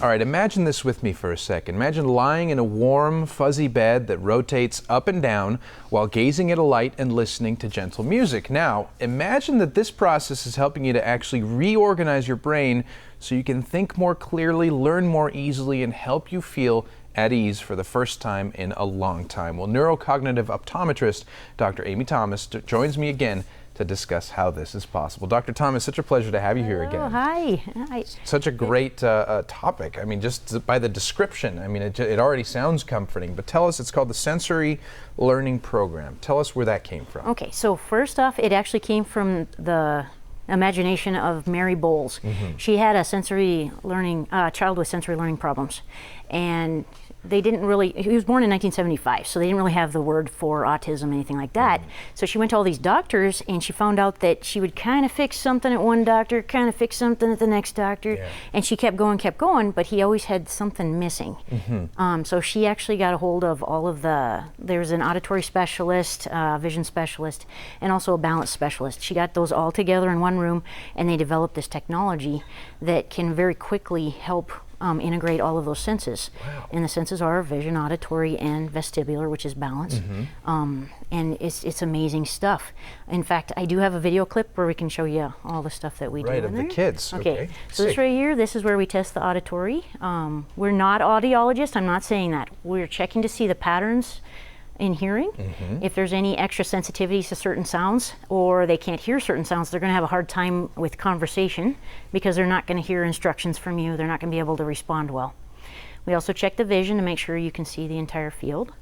All right, imagine this with me for a second. Imagine lying in a warm, fuzzy bed that rotates up and down while gazing at a light and listening to gentle music. Now, imagine that this process is helping you to actually reorganize your brain so you can think more clearly, learn more easily, and help you feel at ease for the first time in a long time. Well, neurocognitive optometrist Dr. Amy Thomas joins me again to discuss how this is possible. Dr. Thomas, such a pleasure to have you here again. Hi. Hi. Such a great topic. I mean, just by the description, I mean, it already sounds comforting. But tell us, it's called the Sensory Learning Program. Tell us where that came from. Okay, so first off, it actually came from the imagination of Mary Bowles. Mm-hmm. She had a sensory learning, child with sensory learning problems. And they didn't really, he was born in 1975, so they didn't really have the word for autism, anything like that. Mm-hmm. So she went to all these doctors and she found out that she would kind of fix something at one doctor, kind of fix something at the next doctor. Yeah. And she kept going, but he always had something missing. Mm-hmm. So she actually got a hold of all of there's an auditory specialist, vision specialist, and also a balance specialist. She got those all together in one room and they developed this technology that can very quickly help integrate all of those senses. Wow. And the senses are vision, auditory, and vestibular, which is balance. Mm-hmm. And it's amazing stuff. In fact, I do have a video clip where we can show you all the stuff that we do Right, in of there. the kids. Okay. So this right here, this is where we test the auditory. We're not audiologists, I'm not saying that. We're checking to see the patterns in hearing. Mm-hmm. If there's any extra sensitivities to certain sounds or they can't hear certain sounds, they're going to have a hard time with conversation because they're not going to hear instructions from you. They're not going to be able to respond well. We also check the vision to make sure you can see the entire field.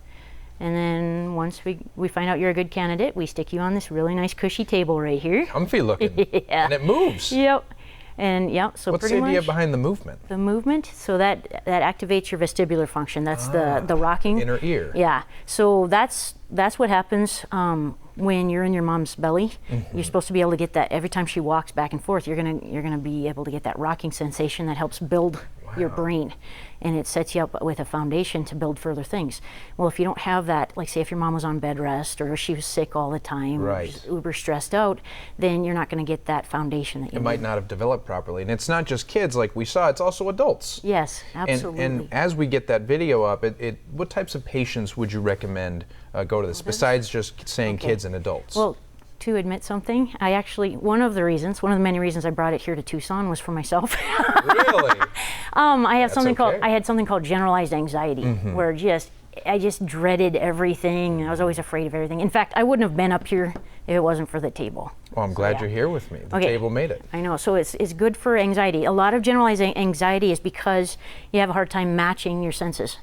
And then once we find out you're a good candidate, we stick you on this really nice cushy table right here. Comfy looking. Yeah. And it moves. Yep. And yeah, so What's pretty the idea much behind the movement? the movement, so that activates your vestibular function. That's the rocking. Inner ear. Yeah. So that's what happens when you're in your mom's belly. Mm-hmm. You're supposed to be able to get that every time she walks back and forth. You're gonna be able to get that rocking sensation that helps build your Wow. brain, and it sets you up with a foundation to build further things. Well, if you don't have that, like say if your mom was on bed rest or she was sick all the time, or Right. just uber stressed out, then you're not going to get that foundation that you It need. might not have developed properly. And it's not just kids like we saw, it's also adults. Yes, absolutely. And as we get that video up, what types of patients would you recommend go to this, besides just saying Okay. kids and adults? Well, to admit something, I actually, one of the many reasons I brought it here to Tucson was for myself. Really? I had That's something called Generalized Anxiety, where I just dreaded everything. I was always afraid of everything. In fact, I wouldn't have been up here if it wasn't for the table. Well, I'm glad yeah. you're here with me. The Okay. table made it. I know, so it's good for anxiety. A lot of generalized anxiety is because you have a hard time matching your senses,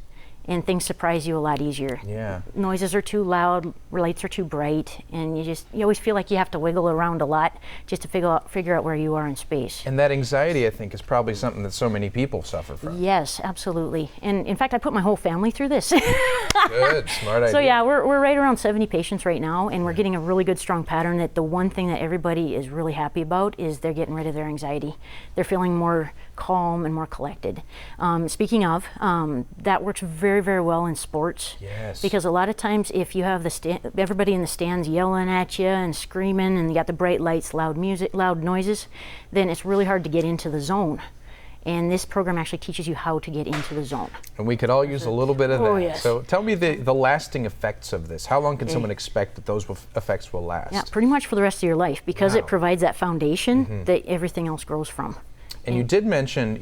and things surprise you a lot easier. Yeah. Noises are too loud, lights are too bright, and you always feel like you have to wiggle around a lot just to figure out where you are in space. And that anxiety, I think, is probably something that so many people suffer from. Yes, absolutely. And in fact, I put my whole family through this. Good, smart idea. So yeah, we're right around 70 patients right now, and we're getting a really good strong pattern that the one thing that everybody is really happy about is they're getting rid of their anxiety. They're feeling more calm and more collected. Speaking of, that works very, very well in sports. Yes. Because a lot of times if you have everybody in the stands yelling at you and screaming and you got the bright lights, loud music, loud noises, then it's really hard to get into the zone. And this program actually teaches you how to get into the zone. And we could all use a little bit of that. Oh, yes. So tell me the lasting effects of this. How long can someone expect that those effects will last? Yeah, pretty much for the rest of your life, because Wow. it provides that foundation that everything else grows from. And you did mention,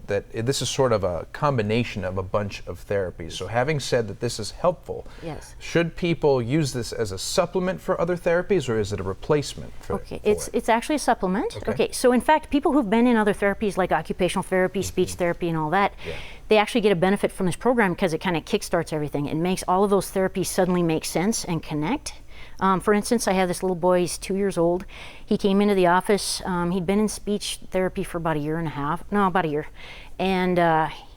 that this is sort of a combination of a bunch of therapies. So having said that this is helpful, Yes. should people use this as a supplement for other therapies, or is it a replacement for Okay, it? it's actually a supplement. Okay. Okay, so in fact, people who've been in other therapies like occupational therapy, speech therapy, and all that, Yeah. they actually get a benefit from this program because it kind of kickstarts everything. It makes all of those therapies suddenly make sense and connect. For instance, I have this little boy, he's 2 years old. He came into the office, he'd been in speech therapy for about a year. And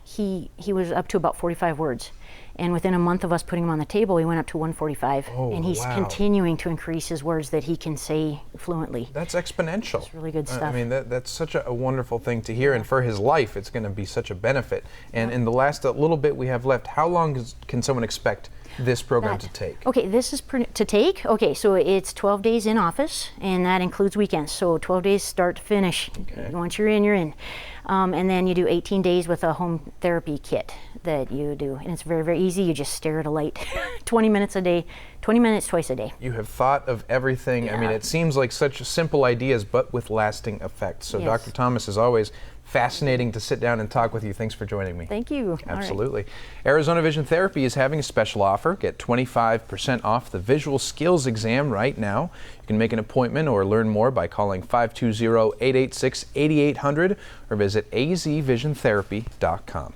he was up to about 45 words. And within a month of us putting him on the table, he went up to 145. Oh, and he's wow. continuing to increase his words that he can say fluently. That's exponential. It's really good stuff. I mean, that's such a wonderful thing to hear, and for his life, it's going to be such a benefit. And in the last little bit we have left, how long can someone expect this program to take? Okay, this is to take. Okay, so it's 12 days in office, and that includes weekends. So 12 days start to finish. Okay. Once you're in, you're in. And then you do 18 days with a home therapy kit that you do. And it's very, very easy. You just stare at a light 20 minutes a day, 20 minutes twice a day. You have thought of everything. Yeah. I mean, it seems like such simple ideas, but with lasting effects. So Yes. Dr. Thomas, is always fascinating to sit down and talk with you. Thanks for joining me. Thank you. Absolutely. Arizona Vision Therapy is having a special offer. Get 25% off the visual skills exam right now. You can make an appointment or learn more by calling 520-886-8800 or visit azvisiontherapy.com.